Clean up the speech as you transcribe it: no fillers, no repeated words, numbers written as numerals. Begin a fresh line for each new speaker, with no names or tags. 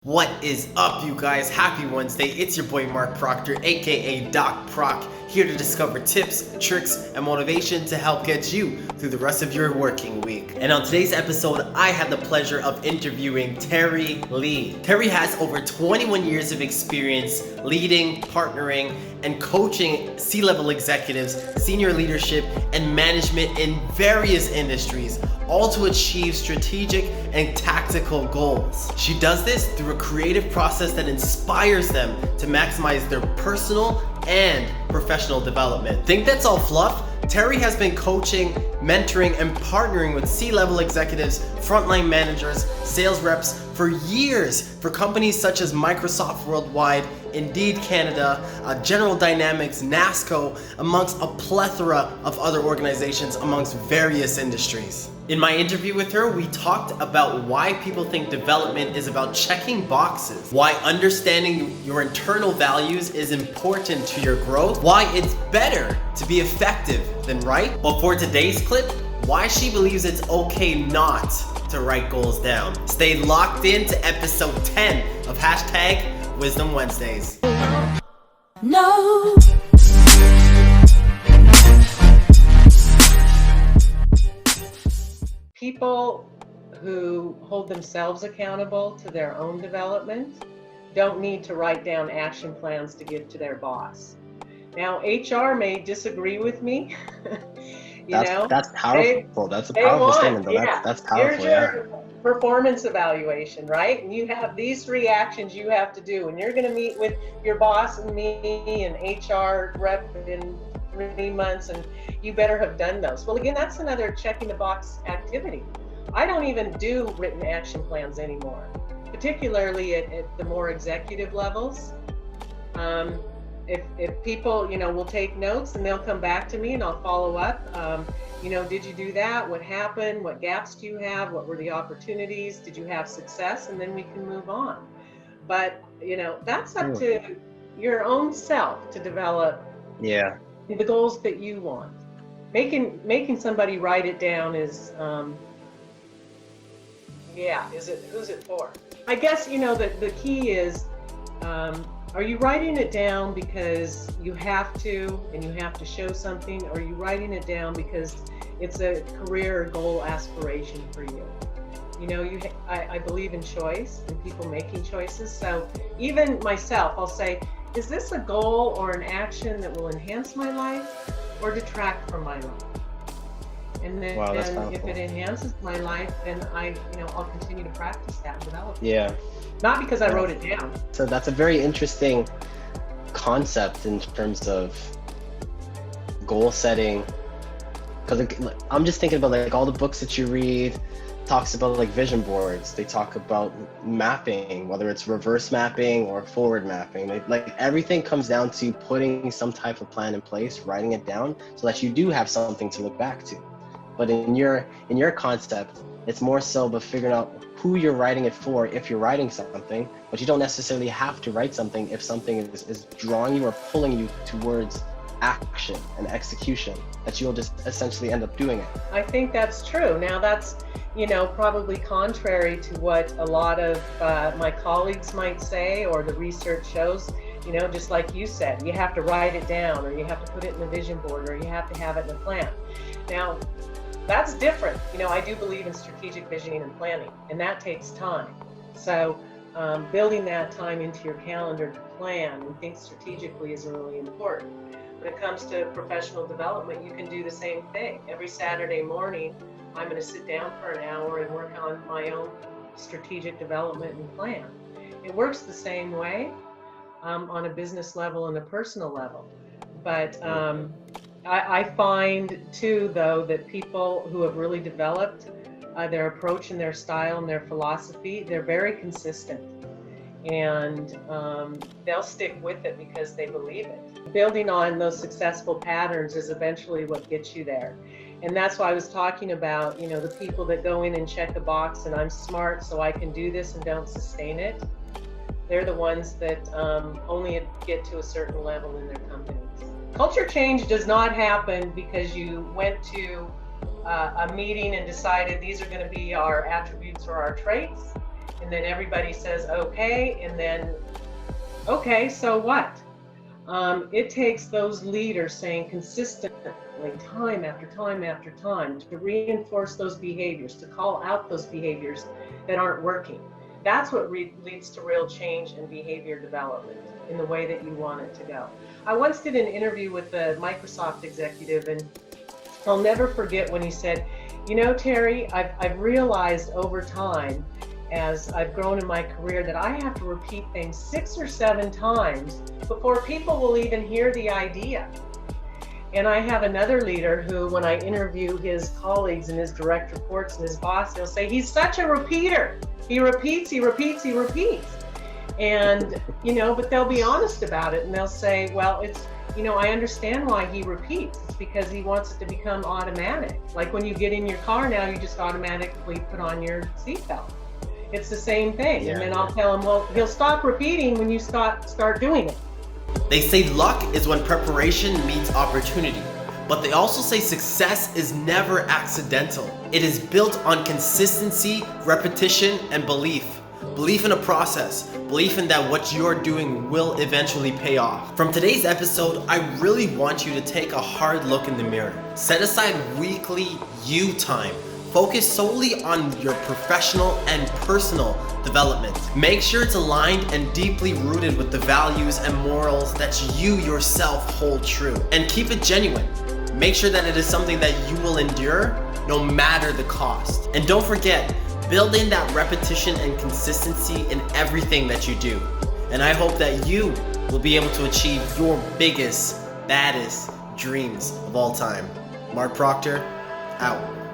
What is up, you guys? Happy Wednesday. It's your boy Marc Proctor, aka Doc Proc, here to discover tips, tricks, and motivation to help get you through the rest of your working week. And on today's episode, I had the pleasure of interviewing Teri Lee. Teri has over 21 years of experience leading, partnering, and coaching C-level executives, senior leadership, and management in various industries, all to achieve strategic and tactical goals. She does this through a creative process that inspires them to maximize their personal and professional development. Think that's all fluff? Teri has been coaching, mentoring, and partnering with C-level executives, frontline managers, sales reps for years for companies such as Microsoft Worldwide, Indeed Canada, General Dynamics, NASCO, amongst a plethora of other organizations amongst various industries. In my interview with her, we talked about why people think development is about checking boxes, why understanding your internal values is important to your growth, why it's better to be effective than right. But for today's clip, why she believes it's okay not to write goals down. Stay locked in to episode 10 of #Wisdom Wednesdays.
No.
People who hold themselves accountable to their own development don't need to write down action plans to give to their boss. Now, HR may disagree with me.
That's powerful. That's a powerful statement, though.
Yeah.
That's powerful.
Here's your performance evaluation, right? And you have these 3 actions you have to do, and you're going to meet with your boss and me and HR rep in 3 months, and you better have done those. Well, again, that's another checking the box activity. I don't even do written action plans anymore, particularly at the more executive levels. If people, will take notes and they'll come back to me and I'll follow up. Did you do that? What happened? What gaps do you have? What were the opportunities? Did you have success? And then we can move on. But, that's up to your own self to develop the goals that you want. Making somebody write it down is, who's it for? I guess, the key is, are you writing it down because you have to and you have to show something? Or are you writing it down because it's a career goal aspiration for you? I believe in choice and people making choices. So even myself, I'll say, is this a goal or an action that will enhance my life or detract from my life? And then if it enhances my life, then I'll continue to practice that and develop it.
Yeah.
Not because I wrote it down.
So that's a very interesting concept in terms of goal setting. Because I'm just thinking about all the books that you read talks about vision boards. They talk about mapping, whether it's reverse mapping or forward mapping. Everything comes down to putting some type of plan in place, writing it down so that you do have something to look back to. But in your concept, it's more so about figuring out who you're writing it for if you're writing something, but you don't necessarily have to write something if something is drawing you or pulling you towards action and execution, that you'll just essentially end up doing it.
I think that's true. Now that's, probably contrary to what a lot of my colleagues might say, or the research shows, just like you said, you have to write it down, or you have to put it in a vision board, or you have to have it in a plan. Now, that's different. I do believe in strategic visioning and planning, and that takes time. So building that time into your calendar to plan and think strategically is really important. When it comes to professional development, you can do the same thing. Every Saturday morning, I'm going to sit down for an hour and work on my own strategic development and plan. It works the same way on a business level and a personal level. But I find too, though, that people who have really developed their approach and their style and their philosophy, they're very consistent, and they'll stick with it because they believe it. Building on those successful patterns is eventually what gets you there. And that's why I was talking about, the people that go in and check a box and I'm smart so I can do this and don't sustain it. They're the ones that only get to a certain level in their companies. Culture change does not happen because you went to a meeting and decided these are going to be our attributes or our traits. and then everybody says okay, and then okay, so what? It takes those leaders saying consistently, time after time after time, to reinforce those behaviors, to call out those behaviors that aren't working. That's what leads to real change in behavior development in the way that you want it to go. I once did an interview with a Microsoft executive, and I'll never forget when he said, you know, Teri, I've realized over time, as I've grown in my career, that I have to repeat things 6 or 7 times before people will even hear the idea. And I have another leader who, when I interview his colleagues and his direct reports and his boss, he'll say, he's such a repeater. He repeats, he repeats, he repeats. And, you know, but they'll be honest about it, and they'll say, well, it's, you know, I understand why he repeats. It's because he wants it to become automatic. Like when you get in your car now, you just automatically put on your seatbelt. It's the same thing.
Yeah.
And then I'll tell him, well, he'll stop repeating when you start doing it.
They say luck is when preparation meets opportunity, but they also say success is never accidental. It is built on consistency, repetition, and belief. Belief in a process, belief in that what you're doing will eventually pay off. From today's episode, I really want you to take a hard look in the mirror. Set aside weekly you time. Focus solely on your professional and personal development. Make sure it's aligned and deeply rooted with the values and morals that you yourself hold true. And keep it genuine. Make sure that it is something that you will endure no matter the cost. And don't forget, build in that repetition and consistency in everything that you do. And I hope that you will be able to achieve your biggest, baddest dreams of all time. Marc Proctor, out.